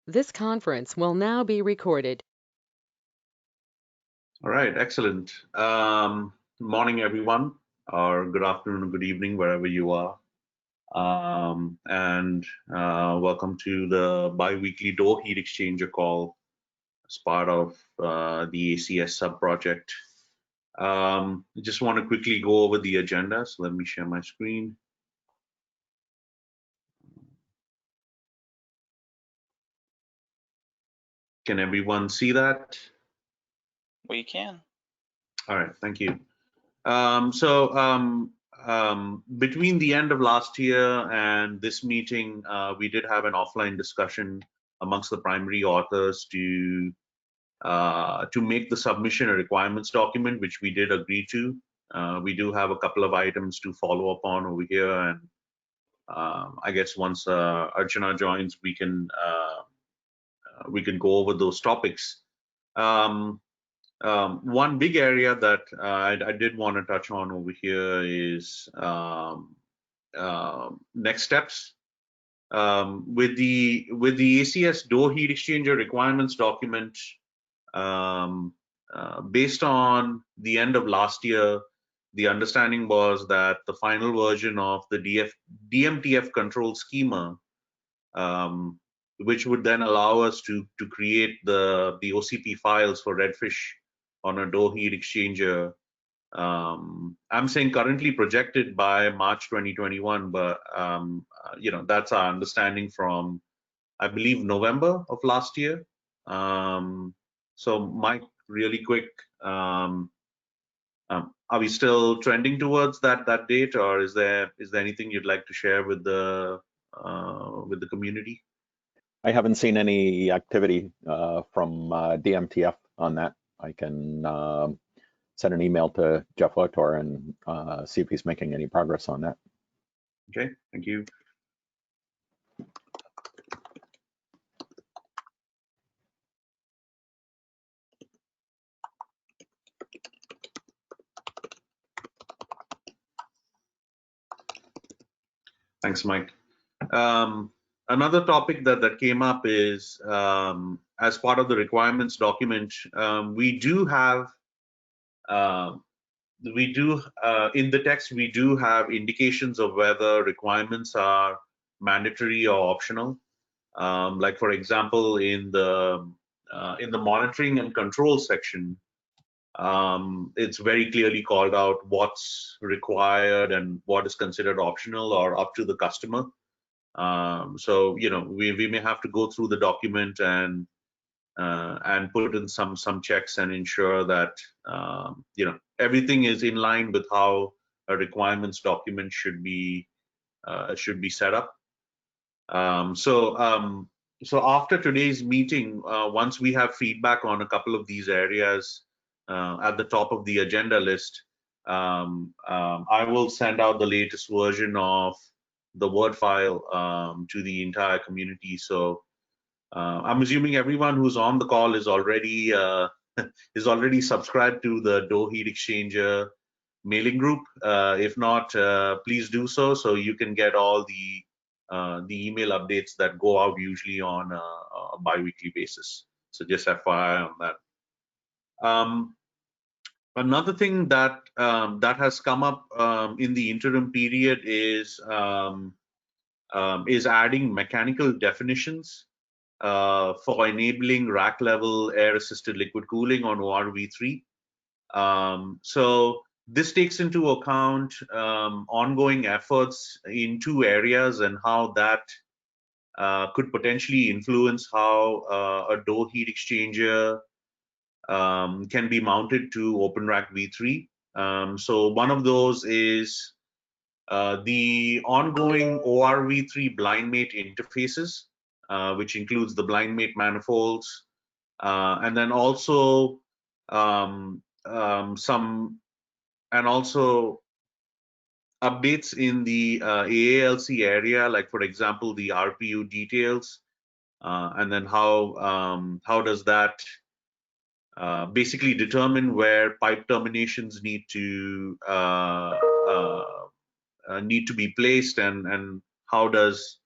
This conference will now be recorded. All right, excellent. Morning, everyone, or good afternoon or good evening, wherever you are. And welcome to the bi-weekly door heat exchanger call as part of the ACS sub-project. I just want to quickly go over the agenda, so let me share my screen. Can everyone see that? We can. All right, thank you. Between the end of last year and this meeting, we did have an offline discussion amongst the primary authors to make the submission a requirements document, which we did agree to. We do have a couple of items to follow up on over here, and I guess once Archana joins, we can go over those topics. One big area that I did want to touch on over here is next steps. With the ACS door heat exchanger requirements document, based on the end of last year, the understanding was that the final version of the DMTF control schema, which would then allow us to create the OCP files for Redfish on a door heat exchanger. I'm saying currently projected by March 2021, but that's our understanding from, I believe, November of last year. So Mike, really quick, are we still trending towards that date, or is there anything you'd like to share with the community? I haven't seen any activity from DMTF on that. I can send an email to Jeff Lotor and see if he's making any progress on that. Okay, thank you. Thanks, Mike. Another topic that came up is, as part of the requirements document, we do have in the text, we do have indications of whether requirements are mandatory or optional. Like, for example, in the monitoring and control section, it's very clearly called out what's required and what is considered optional or up to the customer. So we may have to go through the document and put in some checks and ensure that everything is in line with how a requirements document should be set up. So after today's meeting, once we have feedback on a couple of these areas at the top of the agenda list, I will send out the latest version of the Word file to the entire community. So I'm assuming everyone who's on the call is already subscribed to the door heat exchanger mailing group. If not, please do so you can get all the email updates that go out usually on a bi-weekly basis. So just FYI on that. Another thing that has come up in the interim period is adding mechanical definitions for enabling rack level air assisted liquid cooling on ORV3. So this takes into account ongoing efforts in two areas and how that could potentially influence how a door heat exchanger can be mounted to OpenRack v3. So one of those is the ongoing ORV3 BlindMate interfaces, which includes the BlindMate manifolds, and then also updates in the AALC area, like for example the RPU details, and then how does that basically determine where pipe terminations need to be placed, and how does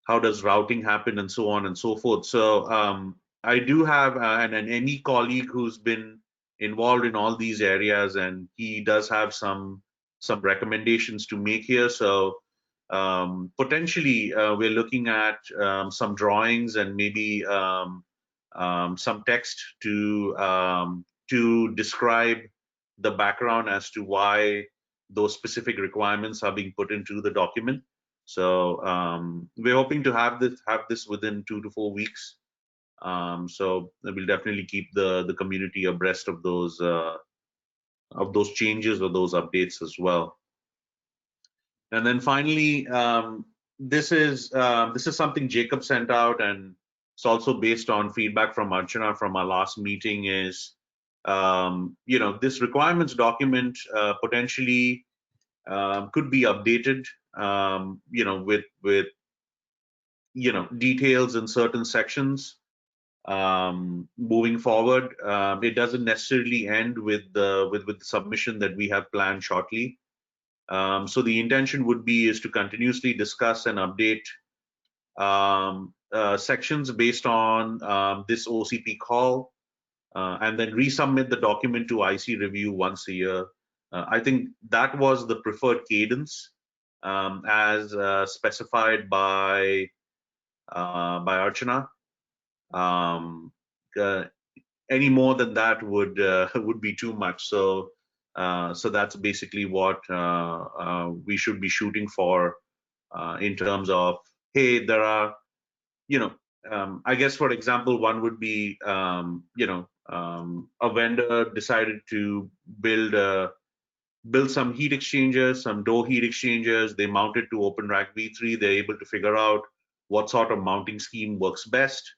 how does routing happen, and so on and so forth. So I do have and any colleague who's been involved in all these areas, and he does have some recommendations to make here. So potentially we're looking at some drawings and maybe some text to describe the background as to why those specific requirements are being put into the document. So we're hoping to have this within 2 to 4 weeks. So we'll definitely keep the community abreast of those changes or those updates as well. And then finally, this is something Jacob sent out, and it's also based on feedback from Archana from our last meeting. Is this requirements document potentially could be updated, with details in certain sections moving forward. It doesn't necessarily end with the submission that we have planned shortly. So the intention would be is to continuously discuss and update sections based on this OCP call, and then resubmit the document to IC review once a year. I think that was the preferred cadence as specified by Archana. Any more than that would be too much. So that's basically what we should be shooting for in terms of, hey, there are, I guess, for example, one would be, a vendor decided to build some heat exchangers, some door heat exchangers. They mounted to OpenRack v3. They're able to figure out what sort of mounting scheme works best,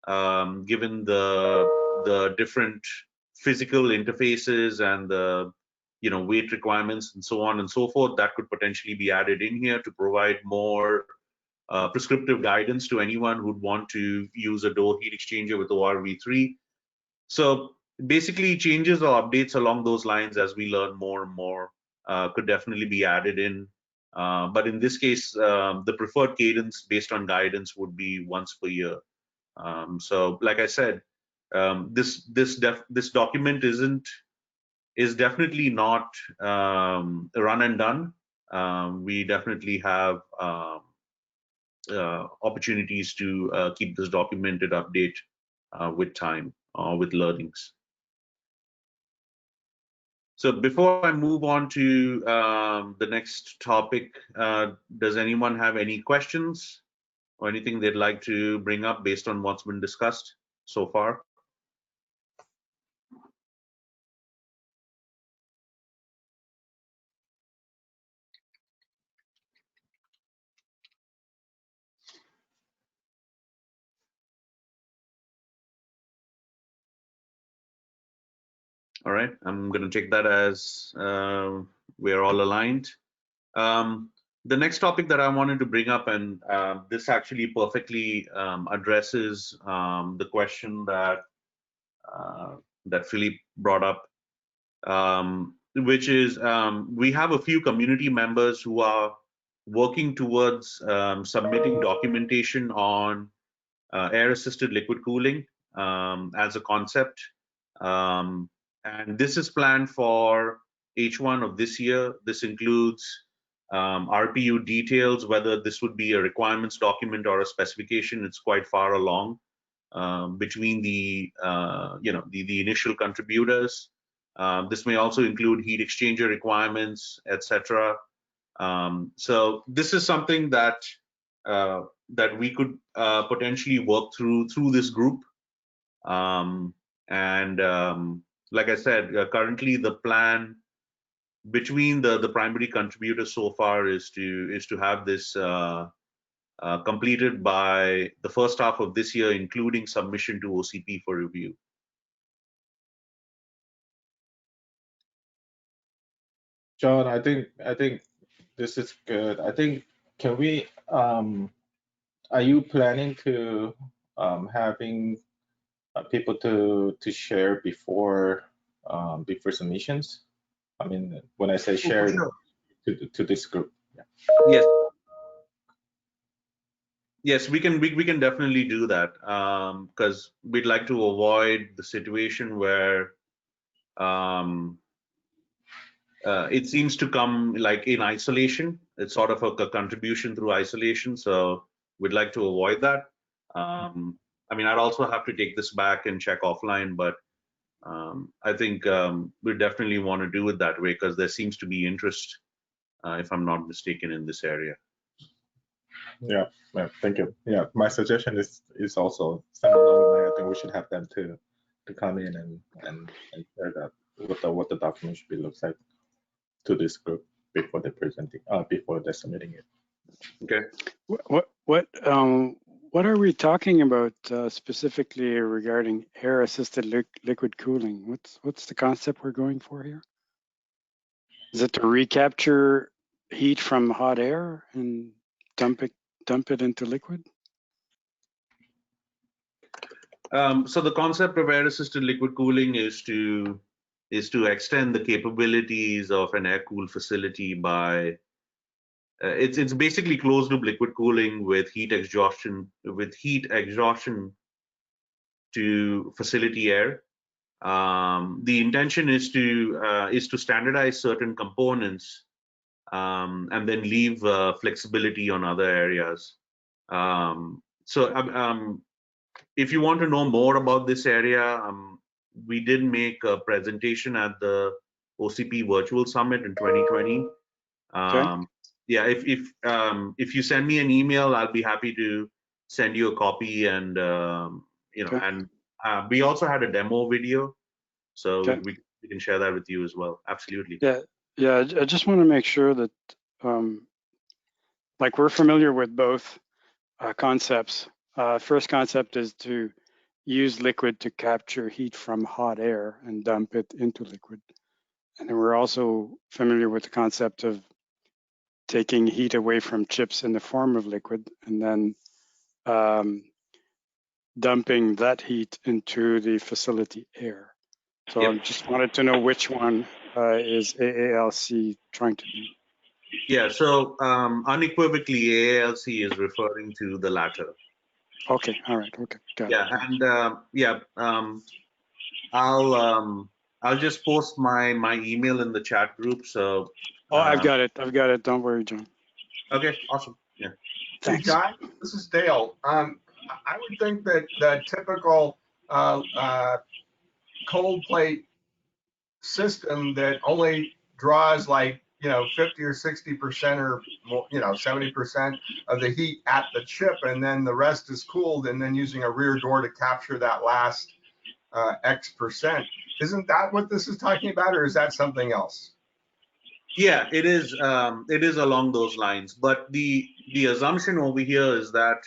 given the different physical interfaces and the weight requirements and so on and so forth. That could potentially be added in here to provide more prescriptive guidance to anyone who'd want to use a door heat exchanger with ORv3. So basically, changes or updates along those lines as we learn more and more could definitely be added in. But in this case, the preferred cadence based on guidance would be once per year. So, like I said, this document is definitely not run and done. We definitely have opportunities to keep this documented, update with time, with learnings. So before I move on to the next topic, does anyone have any questions or anything they'd like to bring up based on what's been discussed so far? All right, I'm going to take that as we're all aligned. The next topic that I wanted to bring up, and this actually perfectly addresses the question that Philippe brought up, which is we have a few community members who are working towards submitting documentation on air-assisted liquid cooling as a concept. And this is planned for H1 of this year. This includes RPU details, whether this would be a requirements document or a specification. It's quite far along between the initial contributors. This may also include heat exchanger requirements, etc. So this is something that that we could potentially work through this group. Like I said, currently the plan between the primary contributors so far is to have this completed by the first half of this year, including submission to OCP for review. John, I think this is good. I think, can we, are you planning to having people to share before submissions? I mean, when I say sharing, sure. to this group. Yeah. Yes. Yes, we can definitely do that, because we'd like to avoid the situation where it seems to come like in isolation. It's sort of a contribution through isolation. So we'd like to avoid that. I mean, I'd also have to take this back and check offline, but I think we definitely want to do it that way because there seems to be interest, if I'm not mistaken, in this area. Yeah, thank you. Yeah, my suggestion is also similar. I think we should have them to come in and share that what the document should be looks like to this group before they're presenting, before they're submitting it. Okay. What are we talking about specifically regarding air-assisted liquid cooling? What's the concept we're going for here? Is it to recapture heat from hot air and dump it into liquid? So the concept of air-assisted liquid cooling is to extend the capabilities of an air-cooled facility by it's basically closed loop liquid cooling with heat exhaustion to facility air. The intention is to standardize certain components and then leave flexibility on other areas. If you want to know more about this area, we did make a presentation at the OCP Virtual Summit in 2020. Okay. Yeah, if you send me an email, I'll be happy to send you a copy, and you know, Okay. and we also had a demo video, so Okay. we can share that with you as well. Absolutely. Yeah. I just want to make sure that, like, we're familiar with both concepts. First concept is to use liquid to capture heat from hot air and dump it into liquid. And then we're also familiar with the concept of taking heat away from chips in the form of liquid and then dumping that heat into the facility air. So Yep. I just wanted to know which one is AALC trying to do. Yeah, so unequivocally, AALC is referring to the latter. Okay, all right, okay, got Yeah, it. and I'll just post my email in the chat group. So Oh, I've got it. Don't worry, John. okay, awesome. Yeah. Hey, Thanks. John, this is Dale. I would think that the typical cold plate system that only draws like 50 or 60% or more, 70% of the heat at the chip, and then the rest is cooled, and then using a rear door to capture that last X percent. Isn't that what this is talking about, or is that something else? Yeah, it is. It is along those lines. But the assumption over here is that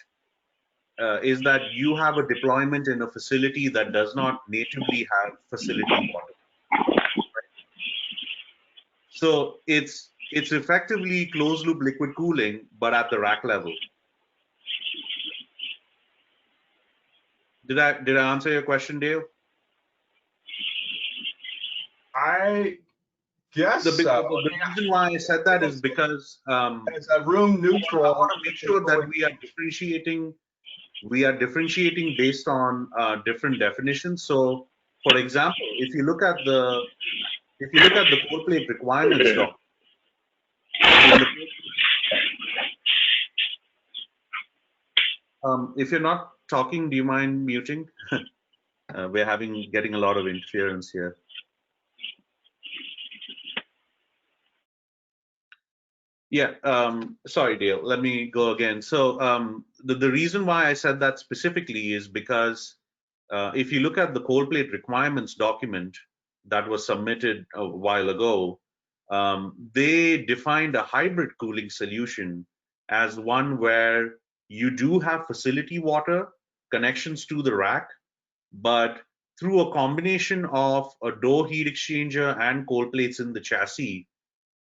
you have a deployment in a facility that does not natively have facility water. So it's effectively closed loop liquid cooling, but at the rack level. Did I answer your question, Dale? I guess The so. reason why I said that is because as a room neutral, I want to make sure that we are differentiating based on different definitions. So, for example, if you look at the cold plate requirements doc, if you're not talking, do you mind muting? We're getting a lot of interference here. Yeah, sorry, Dale. Let me go again. So the reason why I said that specifically is because if you look at the cold plate requirements document that was submitted a while ago, they defined a hybrid cooling solution as one where you do have facility water connections to the rack, but through a combination of a door heat exchanger and cold plates in the chassis,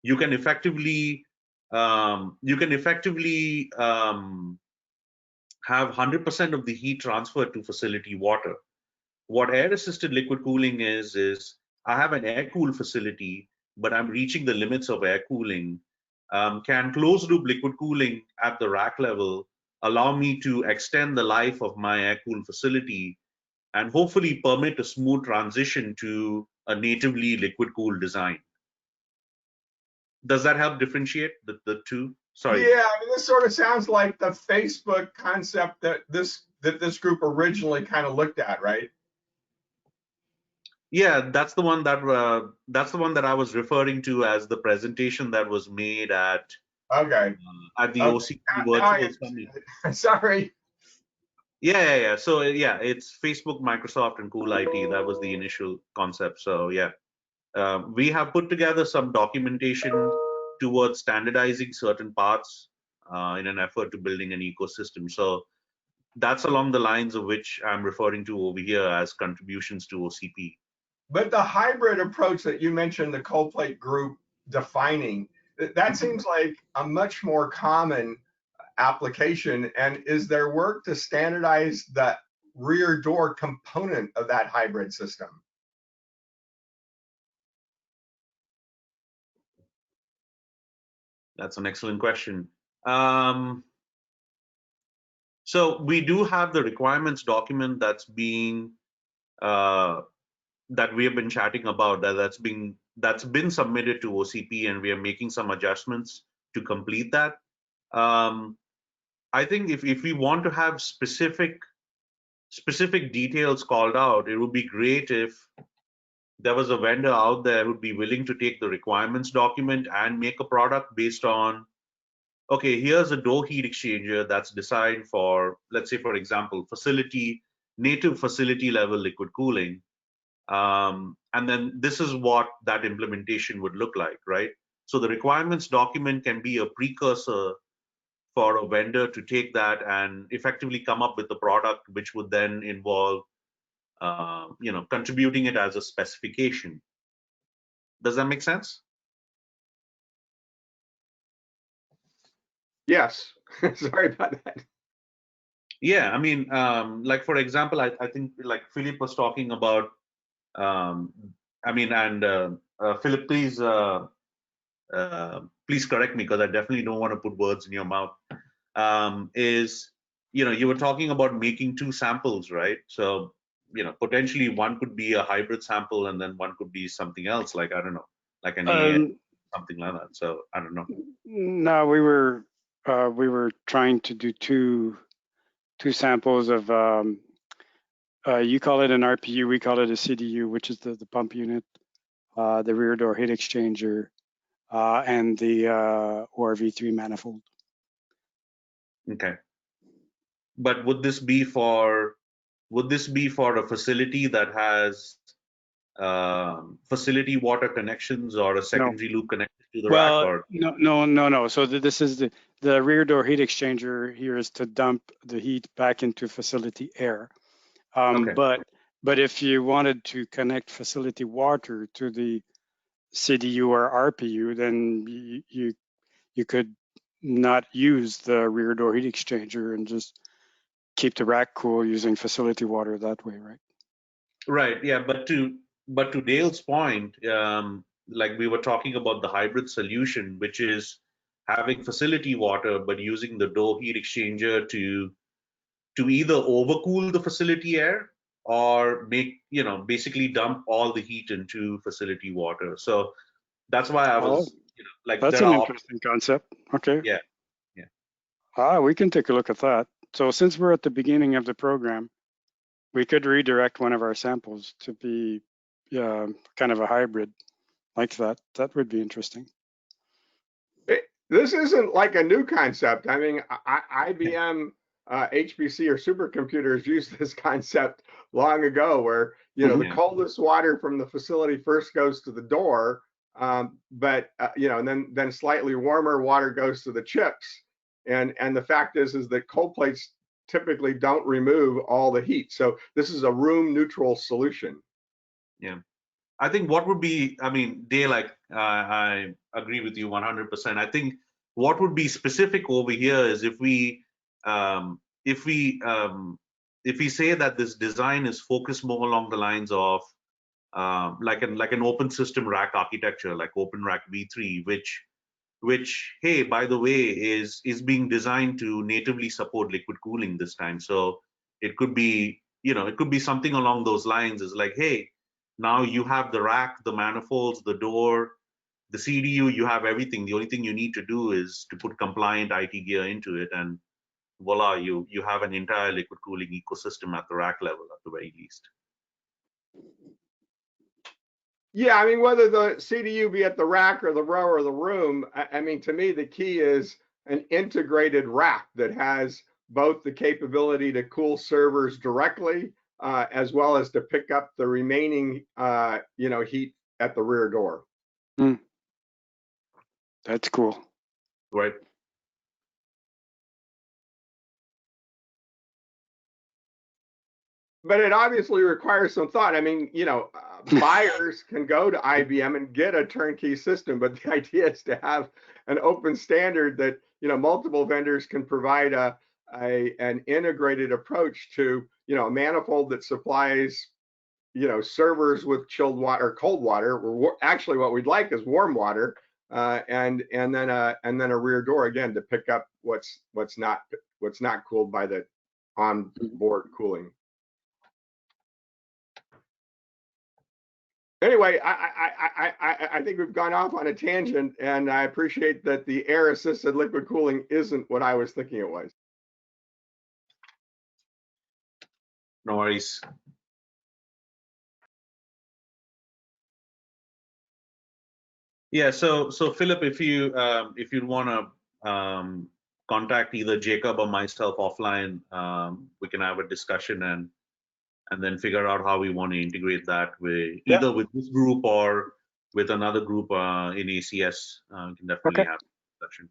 you can effectively have 100% of the heat transferred to facility water. What air-assisted liquid cooling is I have an air-cooled facility, but I'm reaching the limits of air cooling. Can closed-loop liquid cooling at the rack level allow me to extend the life of my air-cooled facility and hopefully permit a smooth transition to a natively liquid-cooled design. Does that help differentiate the two? Sorry. Yeah, I mean, this sort of sounds like the Facebook concept that this group originally kind of looked at, right? Yeah, that's the one that I was referring to as the presentation that was made at Okay. the Okay. OCP Now I virtual summit. understand. Sorry. Yeah. So yeah, it's Facebook, Microsoft, and Cool IT. That was the initial concept. So yeah, we have put together some documentation towards standardizing certain parts in an effort to building an ecosystem. So that's along the lines of which I'm referring to over here as contributions to OCP. But the hybrid approach that you mentioned, the cold plate group defining, that seems like a much more common application. And is there work to standardize the rear door component of that hybrid system? That's an excellent question. So we do have the requirements document that's being that we have been chatting about, that's been submitted to OCP, and we are making some adjustments to complete that. I think if we want to have specific details called out, it would be great if there was a vendor out there who would be willing to take the requirements document and make a product based on, okay, here's a door heat exchanger that's designed for, let's say, for example, native facility level liquid cooling. And then this is what that implementation would look like, right? So the requirements document can be a precursor for a vendor to take that and effectively come up with a product which would then involve, contributing it as a specification. Does that make sense? Yes. Sorry about that. Yeah, I mean, like for example, I think like Philip was talking about, I mean, and Philip, please correct me, because I definitely don't want to put words in your mouth. You were talking about making two samples, right? So, potentially one could be a hybrid sample, and then one could be something else, like, I don't know, like an AA, something like that. So I don't know. No, we were trying to do two samples of you call it an RPU, we call it a CDU, which is the pump unit, the rear door heat exchanger, and the ORV3 manifold. Okay. But would this be for a facility that has facility water connections or a secondary loop connected to the rack? Or No. So this is the rear door heat exchanger here is to dump the heat back into facility air. Okay. But if you wanted to connect facility water to the CDU or RPU, then you could not use the rear door heat exchanger and just keep the rack cool using facility water that way, right? Right. Yeah. But to Dale's point, like we were talking about the hybrid solution, which is having facility water, but using the door heat exchanger to either overcool the facility air or basically dump all the heat into facility water. So that's why I was, like, that's an interesting concept. Okay. Yeah. We can take a look at that. So since we're at the beginning of the program, we could redirect one of our samples to be kind of a hybrid like that. That would be interesting. This isn't like a new concept. I mean, IBM, HPC, or supercomputers used this concept long ago, where the coldest water from the facility first goes to the door, but and then slightly warmer water goes to the chips. And the fact is that cold plates typically don't remove all the heat. So this is a room neutral solution. Yeah. I think what would be, I mean, Dale, I agree with you 100%. I think what would be specific over here is if we say that this design is focused more along the lines of like an open system rack architecture, like Open Rack V3, which which, hey, by the way, is being designed to natively support liquid cooling this time. So it could be, it could be something along those lines. Is like, hey, now you have the rack, the manifolds, the door, the CDU, you have everything. The only thing you need to do is to put compliant IT gear into it, and voila, you have an entire liquid cooling ecosystem at the rack level at the very least. Yeah, I mean, whether the CDU be at the rack or the row or the room, I mean, to me, the key is an integrated rack that has both the capability to cool servers directly, as well as to pick up the remaining, heat at the rear door. That's cool. Right. But it obviously requires some thought. I mean, buyers can go to IBM and get a turnkey system, but the idea is to have an open standard that, multiple vendors can provide an integrated approach to, a manifold that supplies, servers with chilled water or cold water. Actually, what we'd like is warm water, and then a rear door again to pick up what's not cooled by the onboard cooling. Anyway, I think we've gone off on a tangent, and I appreciate that the air-assisted liquid cooling isn't what I was thinking it was. No worries. Yeah. So Philip, if you want to contact either Jacob or myself offline, we can have a discussion and then figure out how we want to integrate that with either with this group or with another group in ACS. We can definitely have a discussion.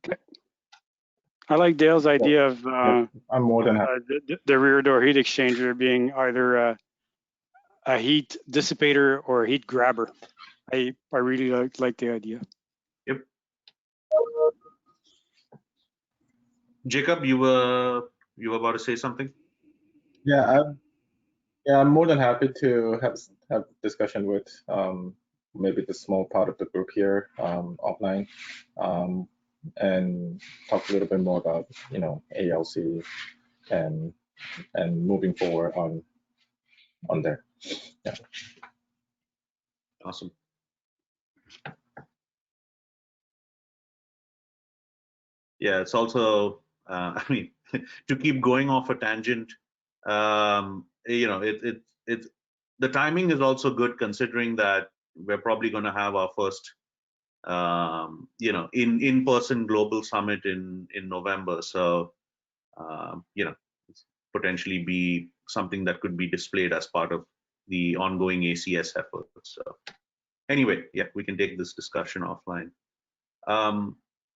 I like Dale's idea of I'm more than happy. the rear door heat exchanger being either a heat dissipator or a heat grabber. I really like the idea. Yep. Jacob, you were about to say something? Yeah, I'm more than happy to have discussion with maybe the small part of the group here offline, and talk a little bit more about ALC and moving forward on there. Yeah. Awesome. Yeah, it's also I mean, to keep going off a tangent, the timing is also good considering that we're probably going to have our first in-person global summit in November. So potentially be something that could be displayed as part of the ongoing ACS effort. So anyway, yeah, we can take this discussion offline.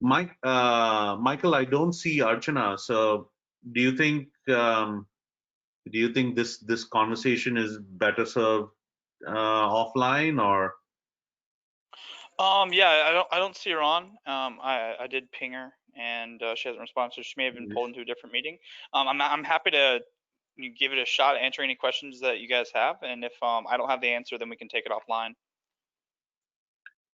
Michael, I don't see Archana. So do you think this conversation is better served offline or? Yeah, I don't see her on. I did ping her and she hasn't responded, so she may have been pulled into a different meeting. I'm happy to give it a shot, answer any questions that you guys have, and if I don't have the answer, then we can take it offline.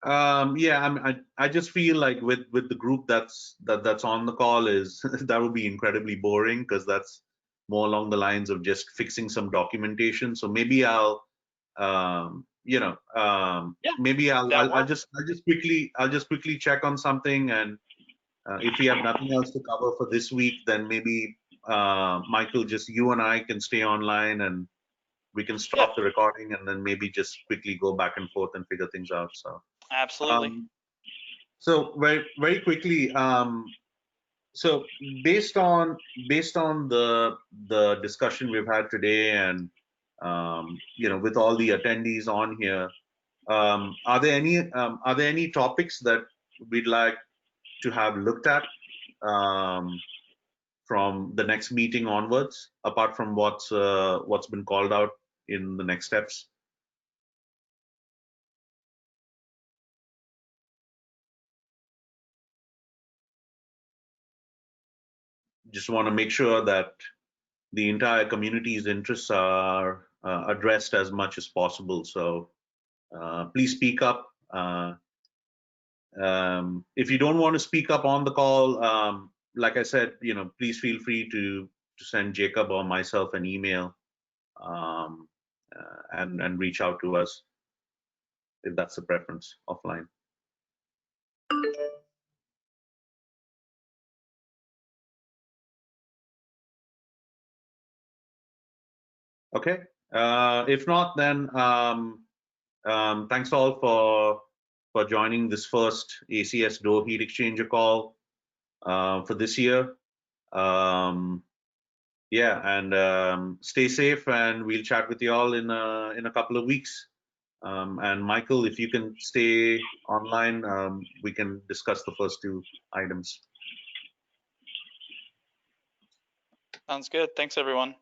Yeah, I just feel like with the group that's on the call is that would be incredibly boring because that's more along the lines of just fixing some documentation. So maybe I'll maybe I'll just quickly check on something, and if we have nothing else to cover for this week, then maybe Michael, just you and I can stay online and we can stop the recording and then maybe just quickly go back and forth and figure things out. So absolutely. So very quickly, so based on the discussion we've had today, and with all the attendees on here, are there any topics that we'd like to have looked at from the next meeting onwards, apart from what's been called out in the next steps? Just want to make sure that the entire community's interests are addressed as much as possible. So please speak up If you don't want to speak up on the call, like I said, please feel free to send Jacob or myself an email and reach out to us if that's the preference offline. Okay. If not, then thanks all for joining this first ACS door heat exchanger call for this year. Yeah, and stay safe, and we'll chat with you all in a couple of weeks. And Michael, if you can stay online, we can discuss the first two items. Sounds good. Thanks, everyone.